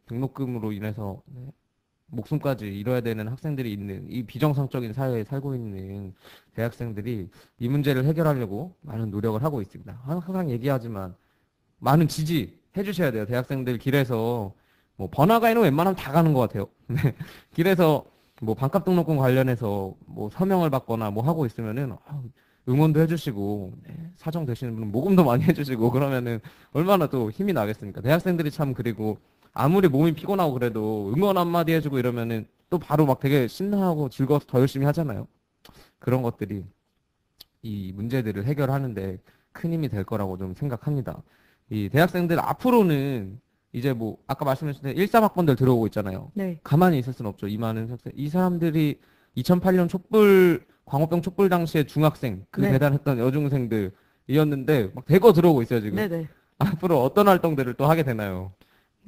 등록금으로 인해서 네, 목숨까지 잃어야 되는 학생들이 있는 이 비정상적인 사회에 살고 있는 대학생들이 이 문제를 해결하려고 많은 노력을 하고 있습니다. 항상 얘기하지만 많은 지지해 주셔야 돼요. 대학생들 길에서 뭐 번화가에는 웬만하면 다 가는 것 같아요. 네. 길에서 뭐 반값 등록금 관련해서 뭐 서명을 받거나 뭐 하고 있으면은 응원도 해주시고 네. 사정 되시는 분은 모금도 많이 해주시고 그러면은 얼마나 또 힘이 나겠습니까? 대학생들이 참 그리고 아무리 몸이 피곤하고 그래도 응원 한마디 해주고 이러면은 또 바로 막 되게 신나하고 즐거워서 더 열심히 하잖아요. 그런 것들이 이 문제들을 해결하는데 큰 힘이 될 거라고 좀 생각합니다. 이 대학생들 앞으로는 이제 뭐 아까 말씀하신 13학번들 들어오고 있잖아요. 네. 가만히 있을 순 없죠. 이 많은 학생. 이 사람들이 2008년 촛불 광우병 촛불 당시에 중학생 그 네. 배단했던 여중생들이었는데 막 대거 들어오고 있어요, 지금. 네네. 앞으로 어떤 활동들을 또 하게 되나요?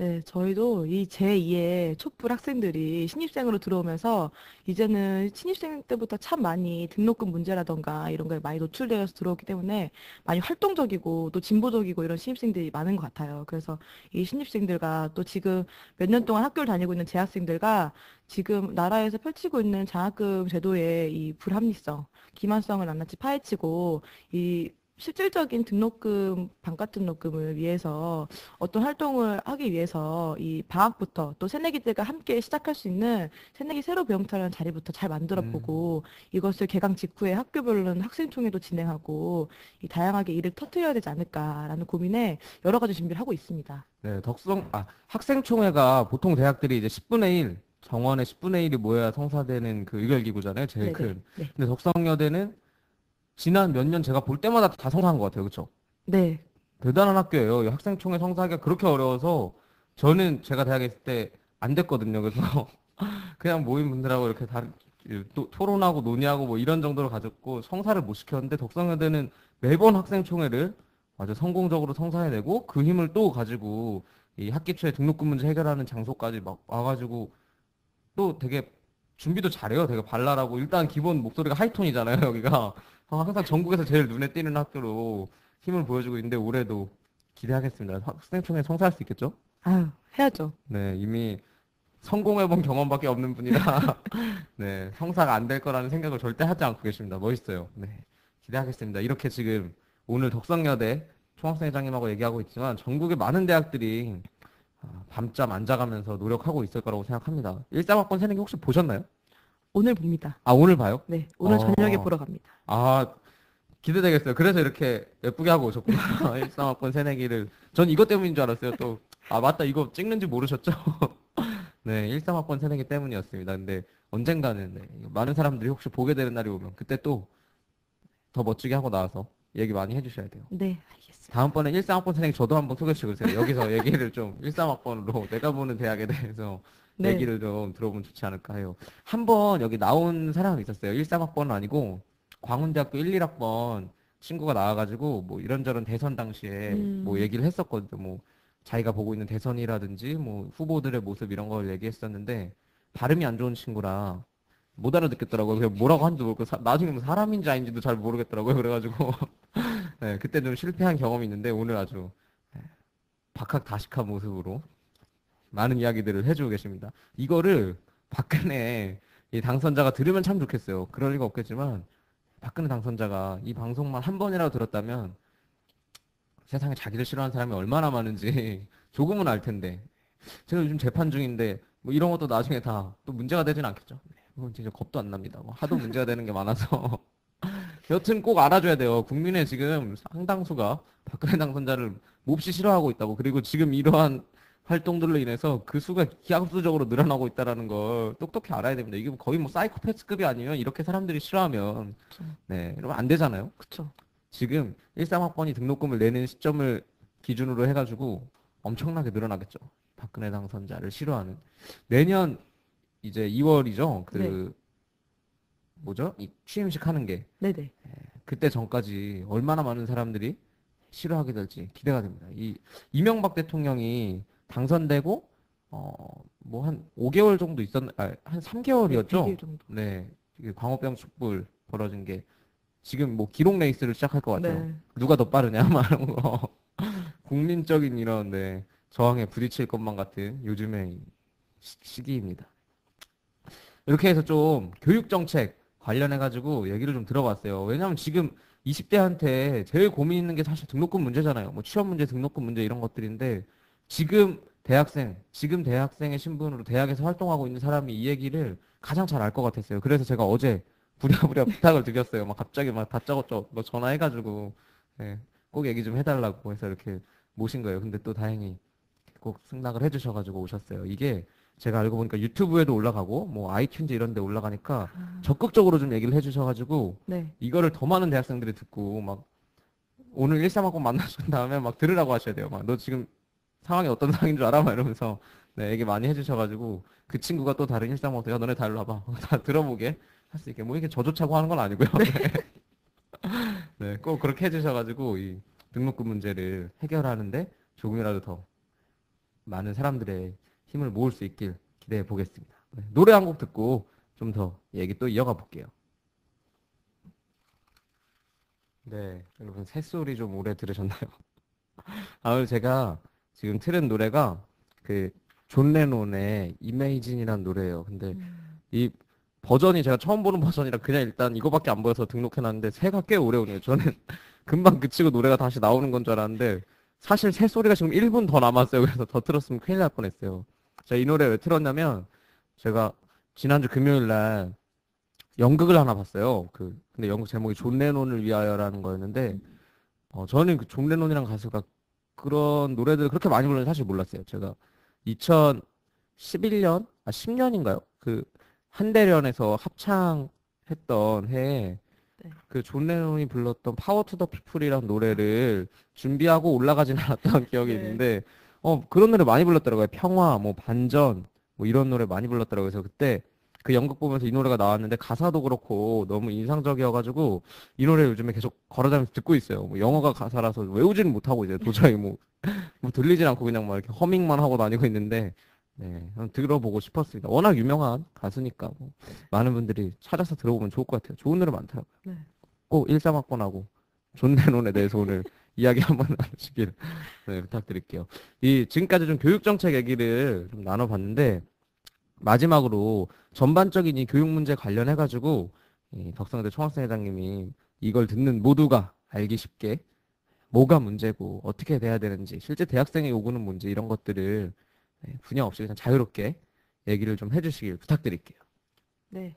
네, 저희도 이 제2의 촛불 학생들이 신입생으로 들어오면서 이제는 신입생 때부터 참 많이 등록금 문제라던가 이런 거에 많이 노출되어서 들어오기 때문에 많이 활동적이고 또 진보적이고 이런 신입생들이 많은 것 같아요. 그래서 이 신입생들과 또 지금 몇 년 동안 학교를 다니고 있는 재학생들과 지금 나라에서 펼치고 있는 장학금 제도의 이 불합리성, 기만성을 낱낱이 파헤치고 이 실질적인 등록금, 반값 등록금을 위해서 어떤 활동을 하기 위해서 이 방학부터 또 새내기들과 함께 시작할 수 있는 새내기 새로 배움터라는 자리부터 잘 만들어 음. 보고 이것을 개강 직후에 학교별로는 학생총회도 진행하고 이 다양하게 일을 터트려야 되지 않을까라는 고민에 여러 가지 준비를 하고 있습니다. 네, 학생총회가 보통 대학들이 이제 10분의 1, 정원의 10분의 1이 모여야 성사되는 그 의결기구잖아요, 제일 네네. 큰. 네. 근데 덕성여대는 지난 몇 년 제가 볼 때마다 다 성사한 것 같아요, 그쵸? 네. 대단한 학교예요. 이 학생총회 성사하기가 그렇게 어려워서 저는 제가 대학에 있을 때 안 됐거든요. 그래서 그냥 모인 분들하고 이렇게 토론하고 논의하고 뭐 이런 정도로 가졌고 성사를 못 시켰는데 덕성여대는 매번 학생총회를 아주 성공적으로 성사해내고 그 힘을 또 가지고 이 학기 초에 등록금 문제 해결하는 장소까지 막 와가지고 또 되게 준비도 잘해요. 되게 발랄하고 일단 기본 목소리가 하이톤이잖아요. 여기가 항상 전국에서 제일 눈에 띄는 학교로 힘을 보여주고 있는데 올해도 기대하겠습니다. 학생총회 성사할 수 있겠죠? 아유, 해야죠. 네, 이미 성공해본 경험밖에 없는 분이라 네, 성사가 안 될 거라는 생각을 절대 하지 않고 계십니다. 멋있어요. 네, 기대하겠습니다. 이렇게 지금 오늘 덕성여대 총학생회장님하고 얘기하고 있지만 전국의 많은 대학들이 밤잠 안 자가면서 노력하고 있을 거라고 생각합니다. 13학번 새내기 혹시 보셨나요? 오늘 봅니다. 아, 오늘 봐요? 네. 오늘 저녁에 어, 보러 갑니다. 아, 기대되겠어요. 그래서 이렇게 예쁘게 하고 오셨구나. 13학번 새내기를. 전 이것 때문인 줄 알았어요. 또, 아, 맞다. 이거 찍는지 모르셨죠? 네, 13학번 새내기 때문이었습니다. 근데 언젠가는 네, 많은 사람들이 혹시 보게 되는 날이 오면 그때 또 더 멋지게 하고 나와서 얘기 많이 해주셔야 돼요. 네, 알겠습니다. 다음번에 13학번 선생님 저도 한번 소개시켜 주세요. 여기서 얘기를 좀 13학번으로 내가 보는 대학에 대해서 네. 얘기를 좀 들어보면 좋지 않을까 해요. 한번 여기 나온 사람이 있었어요. 13학번은 아니고 광운대학교 1, 1학번 친구가 나와가지고 뭐 이런저런 대선 당시에 뭐 음, 얘기를 했었거든요. 뭐 자기가 보고 있는 대선이라든지 뭐 후보들의 모습 이런 걸 얘기했었는데 발음이 안 좋은 친구라 못 알아듣겠더라고요. 그냥 뭐라고 하는지 모르고 나중에 뭐 사람인지 아닌지도 잘 모르겠더라고요. 그래가지고 네, 그때 좀 실패한 경험이 있는데 오늘 아주 박학다식한 모습으로 많은 이야기들을 해주고 계십니다. 이거를 박근혜 이 당선자가 들으면 참 좋겠어요. 그럴 리가 없겠지만 박근혜 당선자가 이 방송만 한 번이라도 들었다면 세상에 자기를 싫어하는 사람이 얼마나 많은지 조금은 알 텐데 제가 요즘 재판 중인데 뭐 이런 것도 나중에 다 또 문제가 되진 않겠죠. 네, 그건 진짜 겁도 안 납니다. 뭐 하도 문제가 되는 게 많아서 여튼 꼭 알아줘야 돼요. 국민의 지금 상당수가 박근혜 당선자를 몹시 싫어하고 있다고. 그리고 지금 이러한 활동들로 인해서 그 수가 기하급수적으로 늘어나고 있다라는 걸 똑똑히 알아야 됩니다. 이게 거의 뭐 사이코패스급이 아니면 이렇게 사람들이 싫어하면 그쵸. 네, 이러면 안 되잖아요. 그쵸. 지금 13학번이 등록금을 내는 시점을 기준으로 해가지고 엄청나게 늘어나겠죠. 박근혜 당선자를 싫어하는. 내년 이제 2월이죠. 네. 그 뭐죠? 이 취임식 하는 게. 네네. 그때 전까지 얼마나 많은 사람들이 싫어하게 될지 기대가 됩니다. 이 이명박 대통령이 당선되고 뭐 한 5개월 정도 한 네, 100일 3개월이었죠? 정도. 네. 이게 광우병 촛불 벌어진 게 지금 뭐 기록 레이스를 시작할 것 같아요. 네. 누가 더 빠르냐 말하는 거. 국민적인 이런 네. 저항에 부딪힐 것만 같은 요즘의 시기입니다. 이렇게 해서 좀 교육 정책 관련해가지고 얘기를 좀 들어봤어요. 왜냐면 지금 20대한테 제일 고민 있는 게 사실 등록금 문제잖아요. 뭐 취업 문제, 등록금 문제 이런 것들인데 지금 대학생의 신분으로 대학에서 활동하고 있는 사람이 이 얘기를 가장 잘 알 것 같았어요. 그래서 제가 어제 부랴부랴 부탁을 드렸어요. 막 갑자기 막 다짜고짜 뭐 전화해가지고 예, 꼭 얘기 좀 해달라고 해서 이렇게 모신 거예요. 근데 또 다행히 꼭 승낙을 해주셔가지고 오셨어요. 이게 제가 알고 보니까 유튜브에도 올라가고 뭐 아이튠즈 이런 데 올라가니까 아, 적극적으로 좀 얘기를 해주셔가지고 네. 이거를 더 많은 대학생들이 듣고 막 오늘 13학번 만나신 다음에 막 들으라고 하셔야 돼요. 막 너 지금 상황이 어떤 상황인 줄 알아? 막 이러면서 네, 얘기 많이 해주셔가지고 그 친구가 또 다른 13학번 야 너네 다 일로 와봐. 다 들어보게 할 수 있게 뭐 이게 저조차고 하는 건 아니고요. 네, 꼭 그렇게 해주셔가지고 이 등록금 문제를 해결하는데 조금이라도 더 많은 사람들의 힘을 모을 수 있길 기대해 보겠습니다. 네, 노래 한 곡 듣고 좀 더 얘기 또 이어가 볼게요. 네, 여러분 새소리 좀 오래 들으셨나요? 아, 오늘 제가 지금 틀은 노래가 그 존 레논의 이메이진이라는 노래예요. 근데 음, 이 버전이 제가 처음 보는 버전이라 그냥 일단 이거밖에 안 보여서 등록해놨는데 새가 꽤 오래 오네요. 저는 금방 그치고 노래가 다시 나오는 건 줄 알았는데 사실 새 소리가 지금 1분 더 남았어요. 그래서 더 틀었으면 큰일 날 뻔했어요. 제가 이 노래 왜 틀었냐면 제가 지난주 금요일 날 연극을 하나 봤어요. 근데 연극 제목이 존 레논을 위하여라는 거였는데 저는 그 존 레논이란 가수가 그런 노래들 그렇게 많이 부르는지 사실 몰랐어요. 제가 2011년, 10년인가요? 그 한대련에서 합창했던 해에 네. 그 존 레논이 불렀던 파워 투 더 피플이라는 노래를 준비하고 올라가진 않았던 기억이 네. 있는데 그런 노래 많이 불렀더라고요. 평화, 뭐 반전, 뭐 이런 노래 많이 불렀더라고요. 그래서 그때 그 연극 보면서 이 노래가 나왔는데 가사도 그렇고 너무 인상적이어가지고 이 노래 요즘에 계속 걸어다니면서 듣고 있어요. 뭐 영어가 가사라서 외우지는 못하고 이제 도저히 뭐 들리진 않고 그냥 막 이렇게 허밍만 하고 다니고 있는데 네, 한번 들어보고 싶었습니다. 워낙 유명한 가수니까 뭐 많은 분들이 찾아서 들어보면 좋을 것 같아요. 좋은 노래 많더라고요. 네. 꼭 일사학번하고 존 레논에 대해서 오늘 이야기 한번 나누시길 네, 부탁드릴게요. 이 지금까지 좀 교육 정책 얘기를 좀 나눠봤는데 마지막으로 전반적인 이 교육 문제 관련해 가지고 이 덕성대 총학생회장님이 이걸 듣는 모두가 알기 쉽게 뭐가 문제고 어떻게 돼야 되는지 실제 대학생의 요구는 뭔지 이런 것들을 분야 없이 그냥 자유롭게 얘기를 좀 해주시길 부탁드릴게요. 네.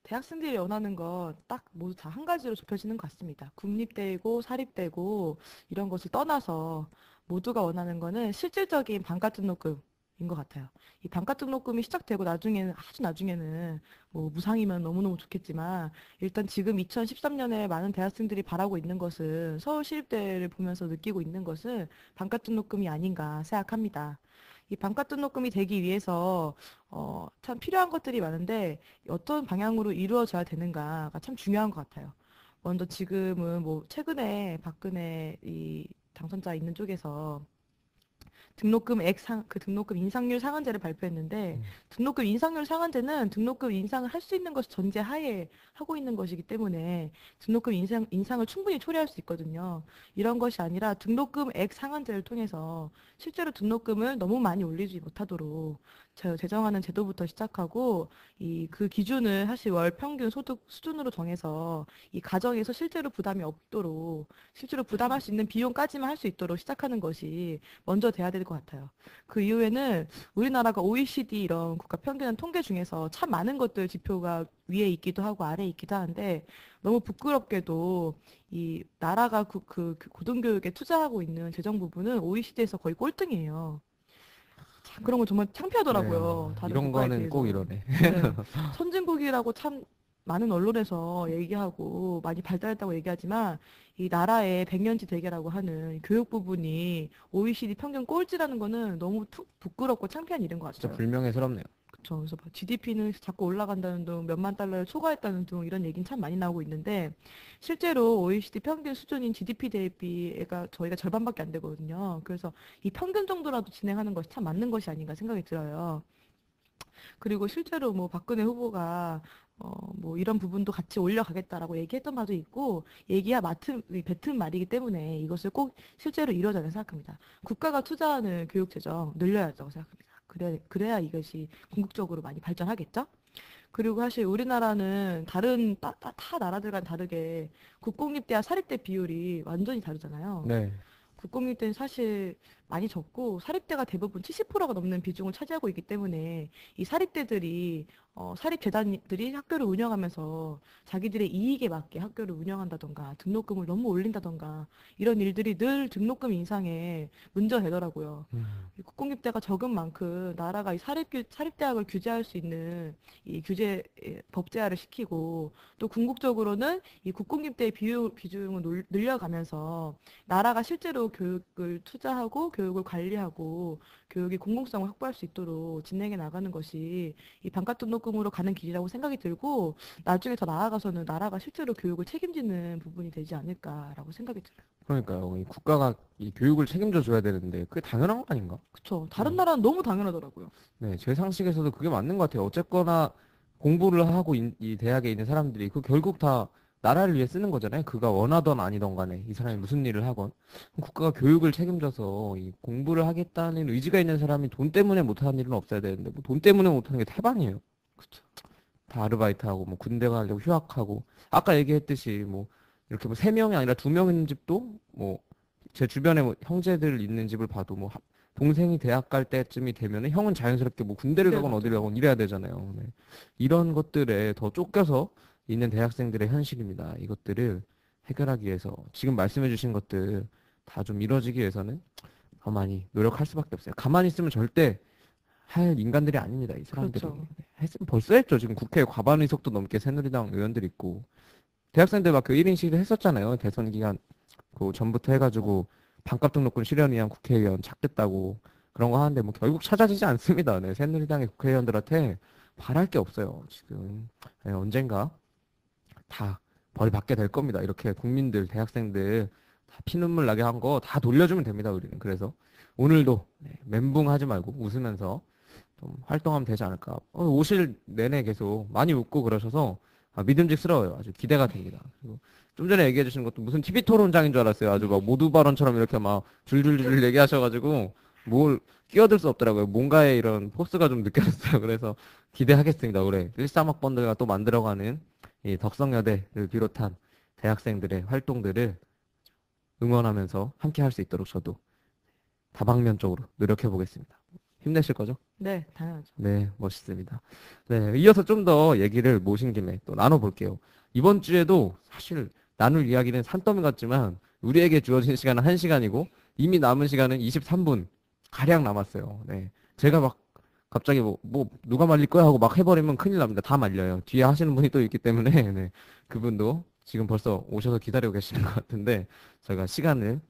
대학생들이 원하는 건 딱 모두 다 한 가지로 좁혀지는 것 같습니다. 국립대고 사립대고 이런 것을 떠나서 모두가 원하는 거는 실질적인 반값 등록금인 것 같아요. 이 반값 등록금이 시작되고 나중에는 아주 나중에는 뭐 무상이면 너무너무 좋겠지만 일단 지금 2013년에 많은 대학생들이 바라고 있는 것은 서울시립대를 보면서 느끼고 있는 것은 반값 등록금이 아닌가 생각합니다. 이 반값 등록금이 되기 위해서 참 필요한 것들이 많은데 어떤 방향으로 이루어져야 되는가가 참 중요한 것 같아요. 먼저 지금은 뭐 최근에 박근혜 이 당선자 있는 쪽에서 그 등록금 인상률 상한제를 발표했는데 음. 등록금 인상률 상한제는 등록금 인상을 할 수 있는 것이 전제하에 하고 있는 것이기 때문에 등록금 인상을 충분히 초래할 수 있거든요. 이런 것이 아니라 등록금액 상한제를 통해서 실제로 등록금을 너무 많이 올리지 못하도록 제정하는 제도부터 시작하고 그 기준을 사실 월 평균 소득 수준으로 정해서 이 가정에서 실제로 부담이 없도록 실제로 부담할 수 있는 비용까지만 할 수 있도록 시작하는 것이 먼저 돼야 될 것 같아요. 그 이후에는 우리나라가 OECD 이런 국가 평균 통계 중에서 참 많은 것들 지표가 위에 있기도 하고 아래에 있기도 하는데 너무 부끄럽게도 이 나라가 그 고등교육에 투자하고 있는 재정 부분은 OECD에서 거의 꼴등이에요. 참 그런 거 정말 창피하더라고요. 그래요. 다른 이런 국가에 거는 꼭 비해서. 이러네. 네. 선진국이라고 참 많은 언론에서 얘기하고 많이 발달했다고 얘기하지만 이 나라의 백년지 대계라고 하는 교육 부분이 OECD 평균 꼴찌라는 거는 너무 부끄럽고 창피한 일인 것 진짜 같아요. 불명예스럽네요. 그쵸. 그래서 GDP는 자꾸 올라간다는 둥, 몇만 달러를 초과했다는 둥 이런 얘기는 참 많이 나오고 있는데 실제로 OECD 평균 수준인 GDP 대비가 저희가 절반밖에 안 되거든요. 그래서 이 평균 정도라도 진행하는 것이 참 맞는 것이 아닌가 생각이 들어요. 그리고 실제로 뭐 박근혜 후보가 뭐 이런 부분도 같이 올려가겠다라고 얘기했던 바도 있고, 얘기야 뱉은 말이기 때문에 이것을 꼭 실제로 이루어져야 생각합니다. 국가가 투자하는 교육 재정 늘려야 한다고 생각합니다. 그래야 이것이 궁극적으로 많이 발전하겠죠? 그리고 사실 우리나라는 다른 타 나라들과는 다르게 국공립대와 사립대 비율이 완전히 다르잖아요. 네. 국공립대는 사실 많이 적고 사립대가 대부분 70%가 넘는 비중을 차지하고 있기 때문에 이 사립대들이 사립재단들이 학교를 운영하면서 자기들의 이익에 맞게 학교를 운영한다던가 등록금을 너무 올린다던가 이런 일들이 늘 등록금 인상에 문제가 되더라고요. 음. 이 국공립대가 적은 만큼 나라가 이 사립대학을 규제할 수 있는 이 법제화를 시키고 또 궁극적으로는 이 국공립대의 비중을 늘려가면서 나라가 실제로 교육을 투자하고 교육을 관리하고 교육의 공공성을 확보할 수 있도록 진행해 나가는 것이 이 반값 등록금으로 가는 길이라고 생각이 들고 나중에 더 나아가서는 나라가 실제로 교육을 책임지는 부분이 되지 않을까라고 생각이 들어요. 그러니까요. 이 국가가 이 교육을 책임져 줘야 되는데 그게 당연한 거 아닌가? 그쵸. 다른 나라는 너무 당연하더라고요. 네, 제 상식에서도 그게 맞는 것 같아요. 어쨌거나 공부를 하고 이 대학에 있는 사람들이 그 결국 다 나라를 위해 쓰는 거잖아요. 그가 원하던 아니던 간에 이 사람이 무슨 일을 하건 국가가 교육을 책임져서 이 공부를 하겠다는 의지가 있는 사람이 돈 때문에 못하는 일은 없어야 되는데 뭐 돈 때문에 못하는 게 태반이에요. 그쵸. 다 아르바이트하고 뭐 군대 가려고 휴학하고 아까 얘기했듯이 뭐 이렇게 뭐 세 명이 아니라 두 명 있는 집도 뭐 제 주변에 뭐 형제들 있는 집을 봐도 뭐 동생이 대학 갈 때쯤이 되면은 형은 자연스럽게 뭐 군대를 군대를 가건 어디를 가죠. 가건 이래야 되잖아요. 네. 이런 것들에 더 쫓겨서 있는 대학생들의 현실입니다. 이것들을 해결하기 위해서 지금 말씀해주신 것들 다 좀 이루어지기 위해서는 더 많이 노력할 수밖에 없어요. 가만히 있으면 절대 할 인간들이 아닙니다. 이 사람들이. 그렇죠. 했으면 벌써 했죠. 지금 국회에 과반 의석도 넘게 새누리당 의원들 있고 대학생들 막 그 1인 시위도 했었잖아요. 대선 기간 그 전부터 해가지고 반값 등록금 실현 위한 국회의원 찾겠다고 그런 거 하는데 뭐 결국 찾아지지 않습니다. 네, 새누리당의 국회의원들한테 바랄 게 없어요. 지금 네, 언젠가 다 벌 받게 될 겁니다. 이렇게 국민들, 대학생들 다 피눈물 나게 한 거 다 돌려주면 됩니다. 우리는. 그래서 오늘도 네, 멘붕하지 말고 웃으면서 좀 활동하면 되지 않을까. 오실 내내 계속 많이 웃고 그러셔서 믿음직스러워요. 아주 기대가 됩니다. 그리고 좀 전에 얘기해 주신 것도 무슨 TV 토론장인 줄 알았어요. 아주 막 모두 발언처럼 이렇게 막 줄줄줄 얘기하셔가지고 뭘 끼어들 수 없더라고요. 뭔가의 이런 포스가 좀 느껴졌어요. 그래서 기대하겠습니다. 올해 13학번들과 또 만들어가는 이 덕성여대를 비롯한 대학생들의 활동들을 응원하면서 함께 할 수 있도록 저도 다방면적으로 노력해 보겠습니다. 힘내실 거죠? 네, 당연하죠. 네, 멋있습니다. 네, 이어서 좀 더 얘기를 모신 김에 또 나눠볼게요. 이번 주에도 사실 나눌 이야기는 산더미 같지만 우리에게 주어진 시간은 1시간이고 이미 남은 시간은 23분 가량 남았어요. 네, 제가 막 갑자기 뭐 누가 말릴 거야 하고 막 해버리면 큰일 납니다. 다 말려요. 뒤에 하시는 분이 또 있기 때문에 네, 그분도 지금 벌써 오셔서 기다리고 계시는 것 같은데 저희가 시간을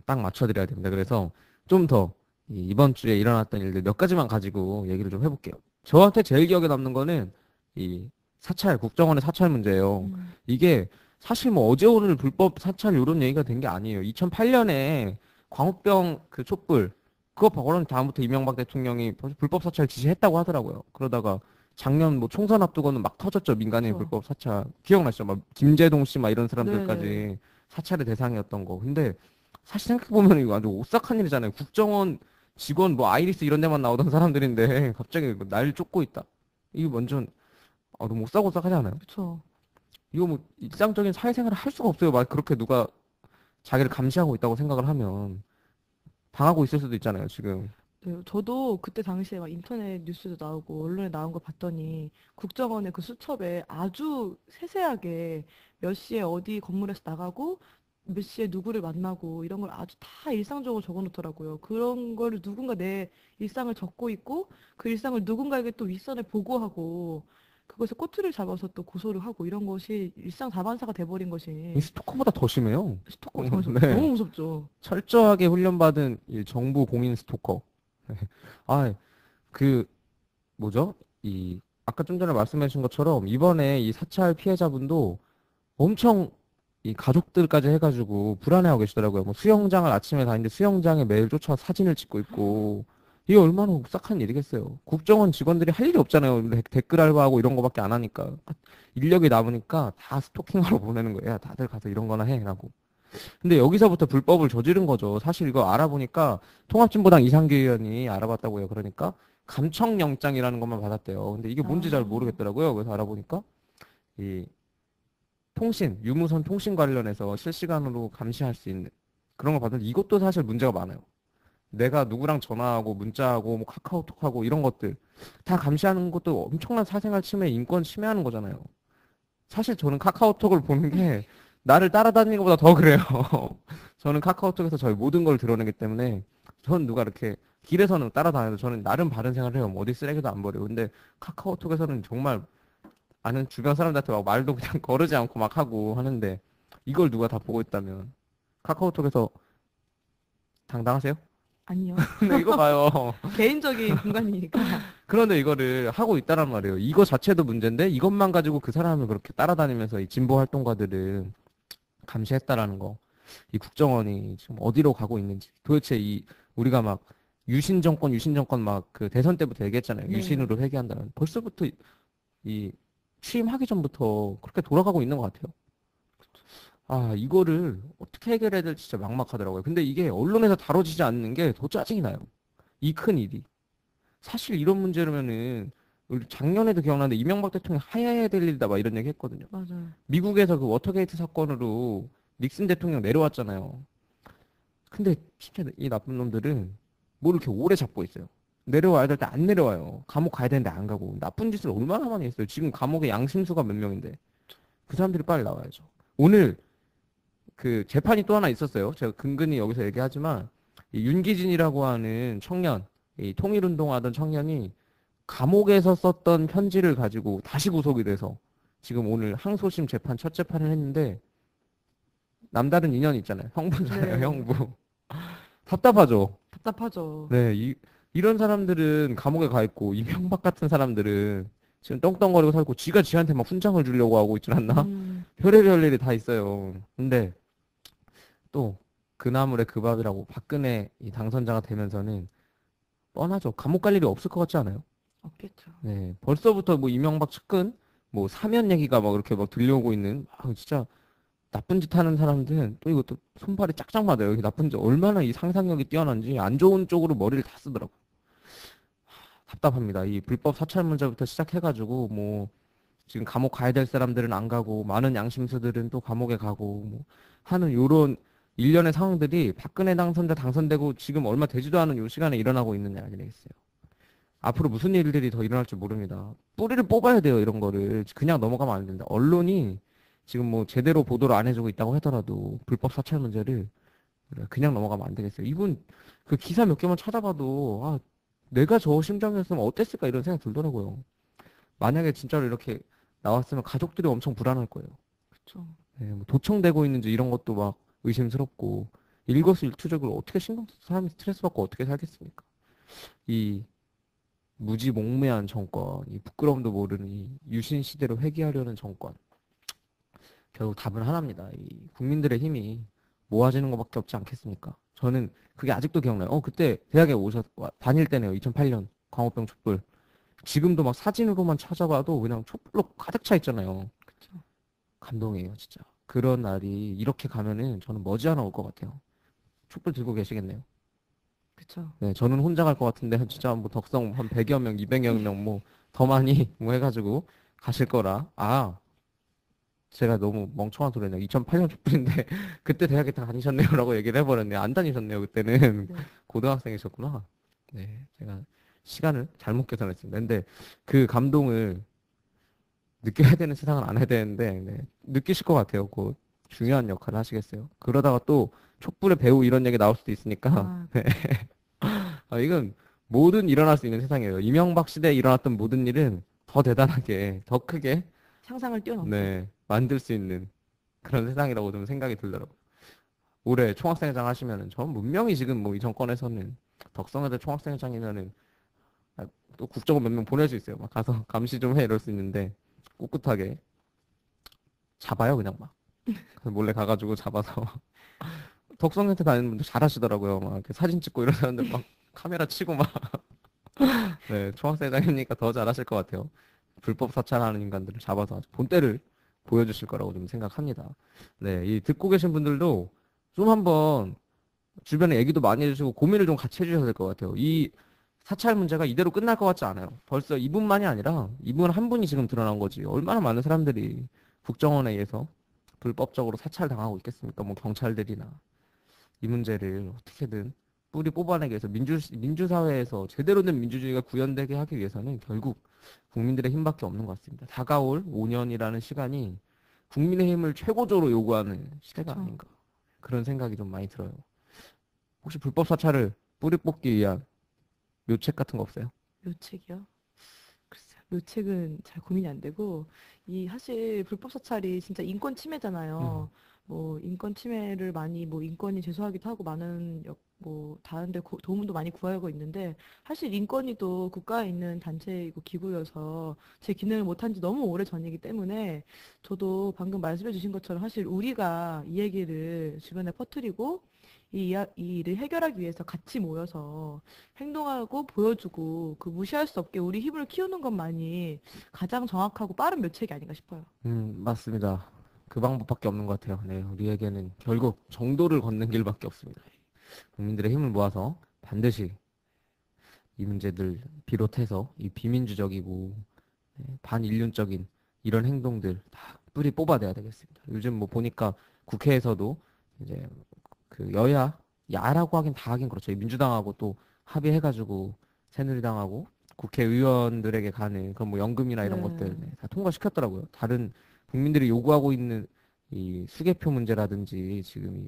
딱 맞춰드려야 됩니다. 그래서 좀 더 이번 주에 일어났던 일들 몇 가지만 가지고 얘기를 좀 해볼게요. 저한테 제일 기억에 남는 거는 이 사찰, 국정원의 사찰 문제예요. 음, 이게 사실 뭐 어제 오늘 불법 사찰 이런 얘기가 된 게 아니에요. 2008년에 광우병 그 촛불 그거 버거는 다음부터 이명박 대통령이 불법 사찰 지시했다고 하더라고요. 그러다가 작년 뭐 총선 앞두고는 막 터졌죠. 민간인 그쵸. 불법 사찰. 기억나시죠? 막 김재동 씨 막 이런 네네. 사람들까지 사찰의 대상이었던 거. 근데 사실 생각해보면 이거 아주 오싹한 일이잖아요. 국정원 직원 뭐 아이리스 이런 데만 나오던 사람들인데 갑자기 날 쫓고 있다. 이거 완전 너무 오싹오싹하지 않아요? 그쵸. 이거 뭐 일상적인 사회생활을 할 수가 없어요. 막 그렇게 누가 자기를 감시하고 있다고 생각을 하면 당하고 있을 수도 있잖아요. 지금. 네, 저도 그때 당시에 막 인터넷 뉴스도 나오고 언론에 나온 거 봤더니 국정원의 그 수첩에 아주 세세하게 몇 시에 어디 건물에서 나가고 몇 시에 누구를 만나고 이런 걸 아주 다 일상적으로 적어 놓더라고요. 그런 거를 누군가 내 일상을 적고 있고 그 일상을 누군가에게 또 윗선에 보고하고 그것에 꼬투리를 잡아서 또 고소를 하고 이런 것이 일상 다반사가 돼버린 이 것이 스토커보다 더 심해요. 스토커 정말 네. 너무 무섭죠. 철저하게 훈련받은 이 정부 공인 스토커. 아, 그 뭐죠? 이 아까 좀 전에 말씀해 주신 것처럼 이번에 이 사찰 피해자분도 엄청 이 가족들까지 해가지고 불안해하고 계시더라고요. 뭐 수영장을 아침에 다니는데 수영장에 매일 쫓아와 사진을 찍고 있고 이게 얼마나 흡싹한 일이겠어요. 국정원 직원들이 할 일이 없잖아요. 댓글 알바하고 이런 거밖에 안 하니까. 인력이 남으니까 다 스토킹하러 보내는 거예요. 야, 다들 가서 이런 거나 해. 라고. 근데 여기서부터 불법을 저지른 거죠. 사실 이거 알아보니까 통합진보당 이상규 의원이 알아봤다고요. 그러니까 감청영장이라는 것만 받았대요. 근데 이게 뭔지 잘 아, 모르겠더라고요. 그래서 알아보니까 이 통신, 유무선 통신 관련해서 실시간으로 감시할 수 있는 그런 걸 받는데 이것도 사실 문제가 많아요. 내가 누구랑 전화하고 문자하고 뭐 카카오톡하고 이런 것들 다 감시하는 것도 엄청난 사생활 침해, 인권 침해하는 거잖아요. 사실 저는 카카오톡을 보는 게 나를 따라다니는 것보다 더 그래요. 저는 카카오톡에서 저희 모든 걸 드러내기 때문에 전 누가 이렇게 길에서는 따라다녀도 저는 나름 바른 생활을 해요. 뭐 어디 쓰레기도 안 버려요. 근데 카카오톡에서는 정말 아는 주변 사람들한테 막 말도 그냥 거르지 않고 막 하고 하는데 이걸 누가 다 보고 있다면 카카오톡에서 당당하세요? 아니요. 근데 이거 봐요. 개인적인 공간이니까. 그런데 이거를 하고 있다란 말이에요. 이거 자체도 문제인데 이것만 가지고 그 사람을 그렇게 따라다니면서 이 진보 활동가들을 감시했다라는 거. 이 국정원이 지금 어디로 가고 있는지. 도대체 이 우리가 막 유신 정권 막 그 대선 때부터 얘기했잖아요. 네. 유신으로 회귀한다는. 벌써부터 이 취임하기 전부터 그렇게 돌아가고 있는 것 같아요. 아, 이거를 어떻게 해결해야 될지 진짜 막막하더라고요. 근데 이게 언론에서 다뤄지지 않는 게 더 짜증이 나요. 이 큰 일이. 사실 이런 문제라면은 우리 작년에도 기억나는데 이명박 대통령이 하야해야 될 일이다 막 이런 얘기 했거든요. 맞아요. 미국에서 그 워터게이트 사건으로 닉슨 대통령 내려왔잖아요. 근데 진짜 이 나쁜 놈들은 뭘 이렇게 오래 잡고 있어요. 내려와야 될 때 안 내려와요. 감옥 가야 되는데 안 가고. 나쁜 짓을 얼마나 많이 했어요. 지금 감옥에 양심수가 몇 명인데. 그 사람들이 빨리 나와야죠. 오늘 그 재판이 또 하나 있었어요. 제가 근근히 여기서 얘기하지만 이 윤기진이라고 하는 청년, 이 통일운동하던 청년이 감옥에서 썼던 편지를 가지고 다시 구속이 돼서 지금 오늘 항소심 재판 첫 재판을 했는데 남다른 인연이 있잖아요. 형부잖아요, 네. 형부. 답답하죠. 답답하죠. 네, 이런 사람들은 감옥에 가 있고 이명박 같은 사람들은 지금 떵떵거리고 살고 지가 지한테 막 훈장을 주려고 하고 있질 않나? 음, 별의별 일이 다 있어요. 근데 또 그 나물에 그 밥이라고 박근혜 이 당선자가 되면서는 뻔하죠. 감옥 갈 일이 없을 것 같지 않아요? 없겠죠. 네, 벌써부터 뭐 이명박 측근 뭐 사면 얘기가 막 이렇게 막 들려오고 있는 진짜 나쁜 짓 하는 사람들은 또 이것도 손발이 짝짝 맞아요. 이 나쁜 짓 얼마나 이 상상력이 뛰어난지 안 좋은 쪽으로 머리를 다 쓰더라고. 답답합니다. 이 불법 사찰 문제부터 시작해가지고 뭐 지금 감옥 가야 될 사람들은 안 가고 많은 양심수들은 또 감옥에 가고 뭐 하는 요런 일련의 상황들이 박근혜 당선자 당선되고 지금 얼마 되지도 않은 요 시간에 일어나고 있는 일 아니겠어요. 앞으로 무슨 일들이 더 일어날지 모릅니다. 뿌리를 뽑아야 돼요, 이런 거를. 그냥 넘어가면 안 된다. 언론이 지금 뭐 제대로 보도를 안 해주고 있다고 하더라도 불법 사찰 문제를 그냥 넘어가면 안 되겠어요. 이분 그 기사 몇 개만 찾아봐도 내가 저 심정이었으면 어땠을까 이런 생각 들더라고요. 만약에 진짜로 이렇게 나왔으면 가족들이 엄청 불안할 거예요. 그쵸. 네, 뭐 도청되고 있는지 이런 것도 막 의심스럽고 일거수일투족을 어떻게 신경 써서 사람이 스트레스 받고 어떻게 살겠습니까? 이 무지몽매한 정권, 이 부끄러움도 모르는 이 유신 시대로 회귀하려는 정권. 결국 답은 하나입니다. 이 국민들의 힘이 모아지는 것밖에 없지 않겠습니까? 저는 그게 아직도 기억나요. 그때 대학에 다닐 때네요. 2008년 광우병 촛불. 지금도 막 사진으로만 찾아봐도 그냥 촛불로 가득 차 있잖아요. 그쵸. 감동이에요, 진짜. 그런 날이 이렇게 가면은 저는 머지않아 올 것 같아요. 촛불 들고 계시겠네요. 그쵸. 네, 저는 혼자 갈 것 같은데 진짜 뭐 덕성 한 100여 명, 200여 명 뭐 더 많이 뭐 해가지고 가실 거라. 제가 너무 멍청한 소리 했네요. 2008년 촛불인데 그때 대학에 다 다니셨네요라고 얘기를 해버렸네요. 안 다니셨네요. 그때는 네. 고등학생이셨구나. 네, 제가 시간을 잘못 계산했습니다. 근데 그 감동을 느껴야 되는 세상은 안 해야 되는데 네, 느끼실 것 같아요. 그 중요한 역할을 하시겠어요. 그러다가 또 촛불의 배우 이런 얘기 나올 수도 있으니까 아, 이건 뭐든 일어날 수 있는 세상이에요. 이명박 시대에 일어났던 모든 일은 더 대단하게, 더 크게, 상상을 뛰어넘죠. 네, 만들 수 있는 그런 세상이라고 좀 생각이 들더라고요. 올해 총학생회장 하시면은, 전 분명히 지금 뭐 이 정권에서는 덕성여대 총학생회장이면은, 또 국정원 몇 명 보낼 수 있어요. 막 가서 감시 좀 해 이럴 수 있는데, 꿋꿋하게 잡아요, 그냥 막. 그래서 몰래 가가지고 잡아서. 덕성여대 다니는 분들 잘하시더라고요. 막 이렇게 사진 찍고 이런 사람들 막 카메라 치고 막. 네, 총학생회장이니까 더 잘하실 것 같아요. 불법 사찰하는 인간들을 잡아서 아주 본때를 보여주실 거라고 좀 생각합니다. 네, 이 듣고 계신 분들도 좀 한번 주변에 얘기도 많이 해주시고 고민을 좀 같이 해주셔야 될 것 같아요. 이 사찰 문제가 이대로 끝날 것 같지 않아요. 벌써 이분만이 아니라 이분 한 분이 지금 드러난 거지. 얼마나 많은 사람들이 국정원에 의해서 불법적으로 사찰당하고 있겠습니까? 뭐 경찰들이나 이 문제를 어떻게든 뿌리 뽑아내기 위해서 민주사회에서 제대로 된 민주주의가 구현되게 하기 위해서는 결국 국민들의 힘밖에 없는 것 같습니다. 다가올 5년이라는 시간이 국민의힘을 최고조로 요구하는 시대가 그쵸. 아닌가. 그런 생각이 좀 많이 들어요. 혹시 불법 사찰을 뿌리 뽑기 위한 묘책 같은 거 없어요? 묘책이요? 글쎄요. 묘책은 잘 고민이 안 되고, 이 사실 불법 사찰이 진짜 인권 음, 침해잖아요. 뭐 인권 침해를 많이 뭐 인권이 제소하기도 하고 많은 뭐 다른데 도움도 많이 구하고 있는데 사실 인권이 또 국가에 있는 단체이고 기구여서 제 기능을 못한 지 너무 오래 전이기 때문에 저도 방금 말씀해 주신 것처럼 사실 우리가 이 얘기를 주변에 퍼뜨리고 이 일을 해결하기 위해서 같이 모여서 행동하고 보여주고 그 무시할 수 없게 우리 힘을 키우는 것만이 가장 정확하고 빠른 묘책이 아닌가 싶어요. 맞습니다. 그 방법밖에 없는 것 같아요. 네, 우리에게는 결국 정도를 걷는 길밖에 없습니다. 국민들의 힘을 모아서 반드시 이 문제들 비롯해서 이 비민주적이고 네, 반인륜적인 이런 행동들 다 뿌리 뽑아내야 되겠습니다. 요즘 뭐 보니까 국회에서도 이제 그 여야, 야라고 하긴 다 하긴 그렇죠. 이 민주당하고 또 합의해가지고 새누리당하고 국회의원들에게 가는 그런 뭐 연금이나 이런 것들 네. 네, 다 통과시켰더라고요. 다른 국민들이 요구하고 있는 이 수개표 문제라든지 지금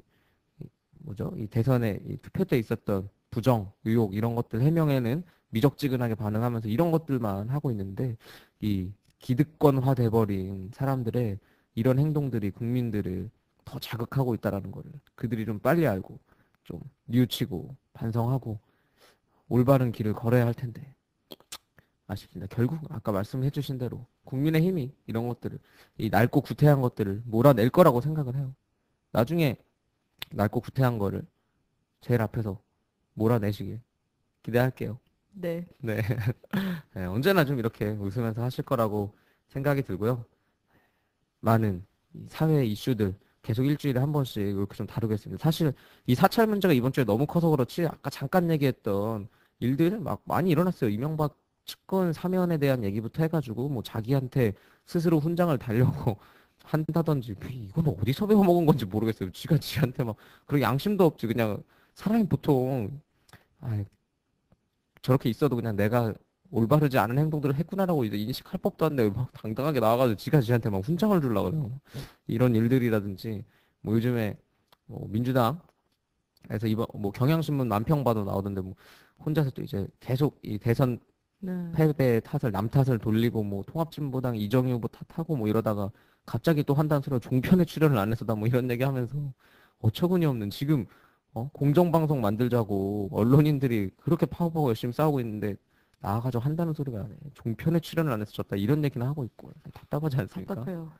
이 뭐죠? 이 대선에 이 투표 때 있었던 부정, 의혹 이런 것들 해명에는 미적지근하게 반응하면서 이런 것들만 하고 있는데 이 기득권화 돼버린 사람들의 이런 행동들이 국민들을 더 자극하고 있다라는 거를 그들이 좀 빨리 알고 좀 뉘우치고 반성하고 올바른 길을 걸어야 할 텐데 아쉽습니다. 결국 아까 말씀해 주신 대로 국민의 힘이 이런 것들을 이 낡고 구태한 것들을 몰아낼 거라고 생각을 해요. 나중에 낡고 구태한 거를 제일 앞에서 몰아내시길 기대할게요. 네. 네. 네, 언제나 좀 이렇게 웃으면서 하실 거라고 생각이 들고요. 많은 이 사회 이슈들 계속 일주일에 한 번씩 이렇게 좀 다루겠습니다. 사실 이 사찰 문제가 이번 주에 너무 커서 그렇지 아까 잠깐 얘기했던 일들 막 많이 일어났어요. 이명박 측근 사면에 대한 얘기부터 해가지고 뭐 자기한테 스스로 훈장을 달려고 한다든지 뭐 이건 어디서 배워먹은 건지 모르겠어요. 지가 지한테 막 그리고 양심도 없지 그냥 사람이 보통 아, 저렇게 있어도 그냥 내가 올바르지 않은 행동들을 했구나라고 이제 인식할 법도 한데 막 당당하게 나와가지고 지가 지한테 막 훈장을 주려고 그래요. 이런 일들이라든지 뭐 요즘에 뭐 민주당에서 이번 뭐 경향신문 만평봐도 나오던데 뭐 혼자서 또 이제 계속 이 대선 네. 패배 탓을 남 탓을 돌리고 뭐 통합진보당 이정희 후보 탓하고 뭐 이러다가 갑자기 또 한단 소리가 종편에 출연을 안 해서다 뭐 이런 얘기 하면서 어처구니 없는 지금 공정방송 만들자고 언론인들이 그렇게 파워파워 열심히 싸우고 있는데 나와가지고 한다는 소리가 안 해. 종편에 출연을 안 해서 졌다 이런 얘기는 하고 있고 답답하지 않습니까? 답답해요.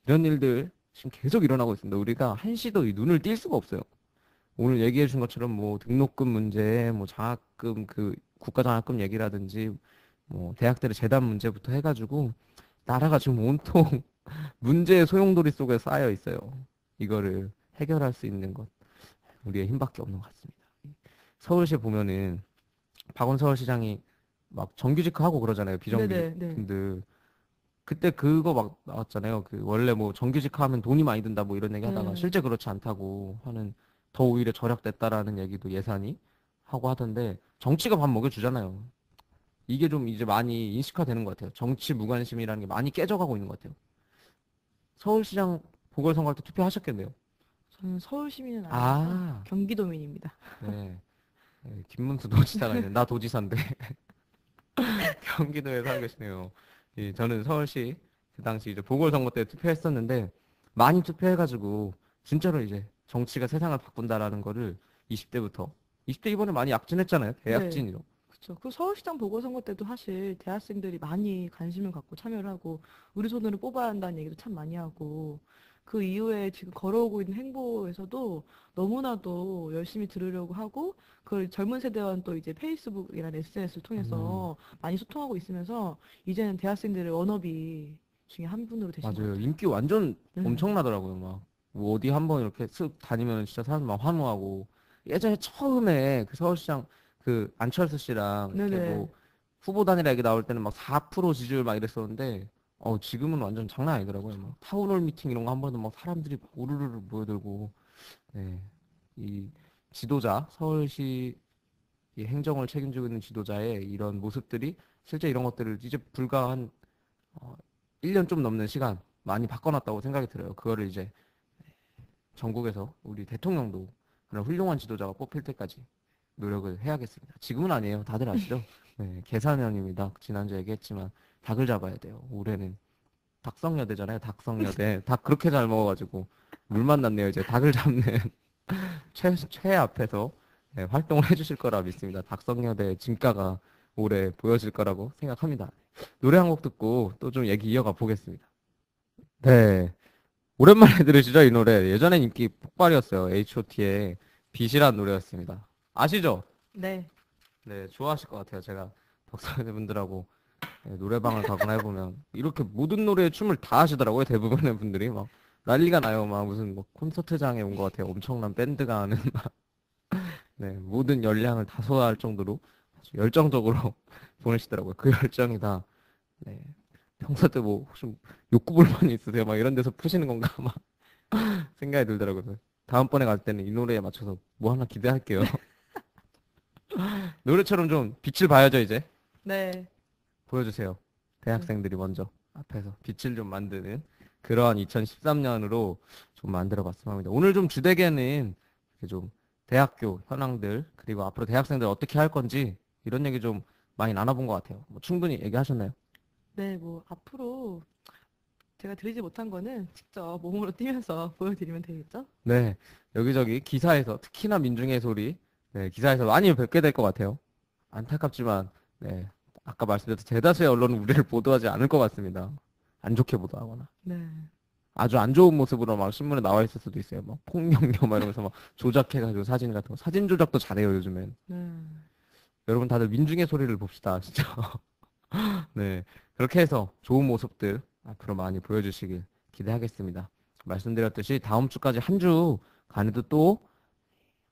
이런 일들 지금 계속 일어나고 있습니다. 우리가 한시도 이 눈을 뗄 수가 없어요. 오늘 얘기해 준 것처럼 뭐 등록금 문제, 뭐 장학금 그 국가장학금 얘기라든지 뭐 대학들의 재단 문제부터 해가지고 나라가 지금 온통 문제의 소용돌이 속에 쌓여 있어요. 이거를 해결할 수 있는 것 우리의 힘밖에 없는 것 같습니다. 서울시에 보면은 박원 서울시장이 막 정규직화하고 그러잖아요. 네네, 네. 비정규직분들. 그때 그거 막 나왔잖아요. 그 원래 뭐 정규직화하면 돈이 많이 든다 뭐 이런 얘기 하다가 네. 실제 그렇지 않다고 하는 더 오히려 절약됐다라는 얘기도 예산이 하고 하던데 정치가 밥 먹여주잖아요. 이게 좀 이제 많이 인식화되는 것 같아요. 정치 무관심이라는 게 많이 깨져가고 있는 것 같아요. 서울시장 보궐선거 할 때 투표하셨겠네요. 저는 서울 시민은 아니고요. 아, 경기도민입니다. 네. 네, 김문수 도지사가 있는 나 도지사인데 경기도에 살고 계시네요. 저는 서울시 그 당시 이제 보궐선거 때 투표했었는데 많이 투표해가지고 진짜로 이제 정치가 세상을 바꾼다라는 거를 20대부터 20대 이번에 많이 약진했잖아요. 네. 대약진이요. 그렇죠. 그 서울시장 보궐선거 때도 사실 대학생들이 많이 관심을 갖고 참여를 하고 우리 손으로 뽑아야 한다는 얘기도 참 많이 하고 그 이후에 지금 걸어오고 있는 행보에서도 너무나도 열심히 들으려고 하고 그걸 젊은 세대와는 또 이제 페이스북이라는 SNS를 음, 통해서 많이 소통하고 있으면서 이제는 대학생들의 워너비 중에 한 분으로 되신 것 맞아요. 같아요. 인기 완전 네. 엄청나더라고요. 막, 뭐 어디 한번 이렇게 쓱 다니면 진짜 사람들 막 환호하고. 예전에 처음에 그 서울시장 그 안철수 씨랑 이렇게 네네. 뭐 후보 단일화 얘기 나올 때는 막 4% 지지율 막 이랬었는데, 지금은 완전 장난 아니더라고요. 막 타운홀 미팅 이런 거 한 번도 막 사람들이 막 우르르 모여들고, 네. 이 지도자, 서울시 이 행정을 책임지고 있는 지도자의 이런 모습들이 실제 이런 것들을 이제 불과 한 어, 1년 좀 넘는 시간 많이 바꿔놨다고 생각이 들어요. 그거를 이제 전국에서 우리 대통령도 그런 훌륭한 지도자가 뽑힐 때까지 노력을 해야겠습니다. 지금은 아니에요. 다들 아시죠? 네, 계산형입니다. 지난주에 얘기했지만 닭을 잡아야 돼요. 올해는 닭성여대잖아요. 닭성여대. 닭 그렇게 잘 먹어가지고 물만 났네요. 이제 닭을 잡는 최 앞에서 네, 활동을 해주실 거라 믿습니다. 닭성여대 진가가 올해 보여질 거라고 생각합니다. 노래 한 곡 듣고 또 좀 얘기 이어가 보겠습니다. 네, 오랜만에 들으시죠? 이 노래. 예전엔 인기 폭발이었어요. H.O.T의 빛이란 노래였습니다. 아시죠? 네. 네, 좋아하실 것 같아요. 제가 덕성여대 분들하고 노래방을 가거나 해보면 이렇게 모든 노래에 춤을 다 하시더라고요. 대부분의 분들이 막 난리가 나요. 막 무슨 뭐 콘서트장에 온 것 같아요. 엄청난 밴드가 하는 네, 모든 열량을 다 소화할 정도로 아주 열정적으로 보내시더라고요. 그 열정이 다, 네, 평소 때 뭐, 혹시 욕구불만이 있으세요? 막 이런 데서 푸시는 건가? 막 생각이 들더라고요. 다음번에 갈 때는 이 노래에 맞춰서 뭐 하나 기대할게요. 노래처럼 좀 빛을 봐야죠, 이제. 네. 보여주세요. 네. 대학생들이 먼저 앞에서 빛을 좀 만드는 그러한 2013년으로 좀 만들어 봤으면 합니다. 오늘 좀 주되게는 이렇게 좀 대학교 현황들 그리고 앞으로 대학생들 어떻게 할 건지 이런 얘기 좀 많이 나눠본 것 같아요. 뭐 충분히 얘기하셨나요? 네, 뭐 앞으로 제가 드리지 못한 거는 직접 몸으로 뛰면서 보여드리면 되겠죠? 네, 여기저기 기사에서 특히나 민중의 소리 네, 기사에서 많이 뵙게 될 것 같아요. 안타깝지만 네, 아까 말씀드렸듯이 대다수의 언론은 우리를 보도하지 않을 것 같습니다. 안 좋게 보도하거나. 네. 아주 안 좋은 모습으로 막 신문에 나와 있을 수도 있어요. 막 폭력녀 막 이러면서 막 조작해가지고 사진 같은 거. 사진 조작도 잘해요, 요즘엔. 네. 여러분 다들 민중의 소리를 봅시다, 진짜. 네. 그렇게 해서 좋은 모습들 앞으로 많이 보여주시길 기대하겠습니다. 말씀드렸듯이 다음 주까지 한 주 간에도 또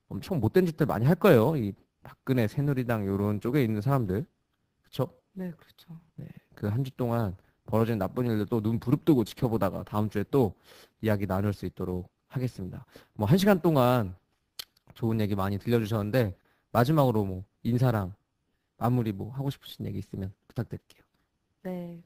엄청 못된 짓들 많이 할 거예요. 이 박근혜 새누리당 요런 쪽에 있는 사람들. 그쵸? 네, 그렇죠. 네, 그 한 주 동안 벌어진 나쁜 일들 또 눈 부릅뜨고 지켜보다가 다음 주에 또 이야기 나눌 수 있도록 하겠습니다. 뭐 한 시간 동안 좋은 얘기 많이 들려주셨는데 마지막으로 뭐 인사랑 마무리 뭐 하고 싶으신 얘기 있으면 부탁드릴게요. 네,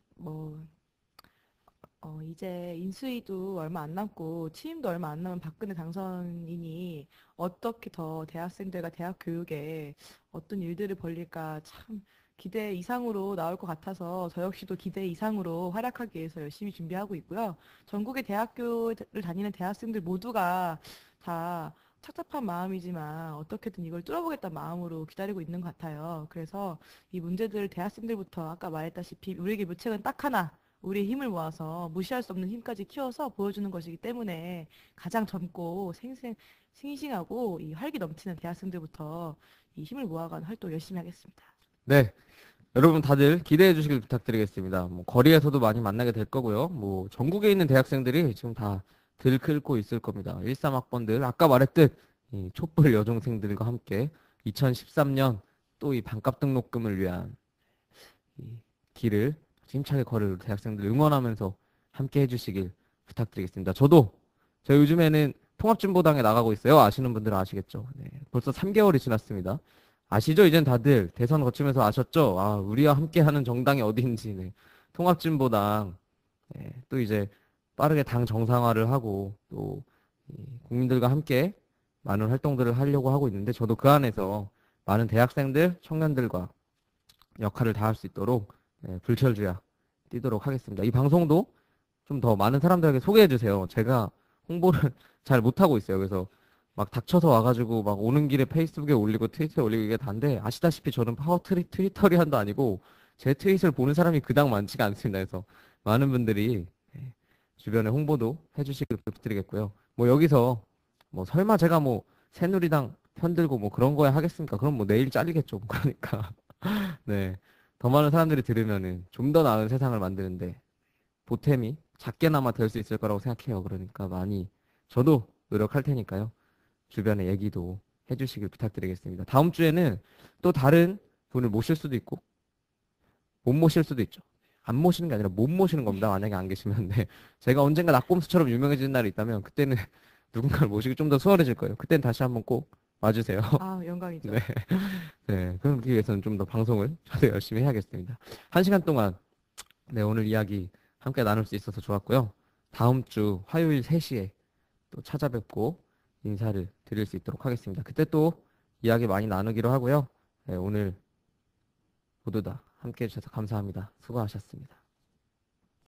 이제 인수위도 얼마 안 남고 취임도 얼마 안 남은 박근혜 당선인이 어떻게 더 대학생들과 대학 교육에 어떤 일들을 벌릴까 참 기대 이상으로 나올 것 같아서 저 역시도 기대 이상으로 활약하기 위해서 열심히 준비하고 있고요. 전국의 대학교를 다니는 대학생들 모두가 다 착잡한 마음이지만 어떻게든 이걸 뚫어보겠다는 마음으로 기다리고 있는 것 같아요. 그래서 이 문제들을 대학생들부터 아까 말했다시피 우리에게 묘책은 딱 하나 우리의 힘을 모아서 무시할 수 없는 힘까지 키워서 보여주는 것이기 때문에 가장 젊고 싱싱하고 이 활기 넘치는 대학생들부터 이 힘을 모아가는 활동 열심히 하겠습니다. 네, 여러분 다들 기대해 주시길 부탁드리겠습니다. 뭐 거리에서도 많이 만나게 될 거고요. 뭐 전국에 있는 대학생들이 지금 다 들끓고 있을 겁니다. 13학번들 아까 말했듯 이 촛불 여중생들과 함께 2013년 또 이 반값 등록금을 위한 이 길을 힘차게 걸을 대학생들 응원하면서 함께 해주시길 부탁드리겠습니다. 저 요즘에는 통합진보당에 나가고 있어요. 아시는 분들은 아시겠죠? 네, 벌써 3개월이 지났습니다. 아시죠? 이젠 다들 대선 거치면서 아셨죠? 아, 우리와 함께하는 정당이 어디인지. 네. 통합진보당. 네, 또 이제 빠르게 당 정상화를 하고 또 국민들과 함께 많은 활동들을 하려고 하고 있는데 저도 그 안에서 많은 대학생들, 청년들과 역할을 다할 수 있도록 불철주야 뛰도록 하겠습니다. 이 방송도 좀 더 많은 사람들에게 소개해 주세요. 제가 홍보를 잘 못하고 있어요. 그래서 막 닥쳐서 와가지고 막 오는 길에 페이스북에 올리고 트위터에 올리고 이게 다인데 아시다시피 저는 트위터리안도 아니고 제 트윗을 보는 사람이 그닥 많지가 않습니다. 그래서 많은 분들이 주변에 홍보도 해주시길 부탁드리겠고요. 뭐 여기서 뭐 설마 제가 뭐 새누리당 편들고 뭐 그런 거에 하겠습니까? 그럼 뭐 내일 잘리겠죠. 그러니까 네. 더 많은 사람들이 들으면은 좀 더 나은 세상을 만드는데 보탬이 작게나마 될 수 있을 거라고 생각해요. 그러니까 많이 저도 노력할 테니까요. 주변에 얘기도 해주시길 부탁드리겠습니다. 다음 주에는 또 다른 분을 모실 수도 있고 못 모실 수도 있죠. 안 모시는 게 아니라 못 모시는 겁니다. 만약에 안 계시면. 네. 제가 언젠가 낙곰수처럼 유명해지는 날이 있다면 그때는 누군가를 모시기 좀 더 수월해질 거예요. 그땐 다시 한번 꼭 와주세요. 아, 영광이죠. 네. 네. 그러기 위해서는 좀 더 방송을 저도 열심히 해야겠습니다. 한 시간 동안 네, 오늘 이야기 함께 나눌 수 있어서 좋았고요. 다음 주 화요일 3시에 또 찾아뵙고 인사를 드릴 수 있도록 하겠습니다. 그때 또 이야기 많이 나누기로 하고요. 네, 오늘 모두 다 함께 해주셔서 감사합니다. 수고하셨습니다.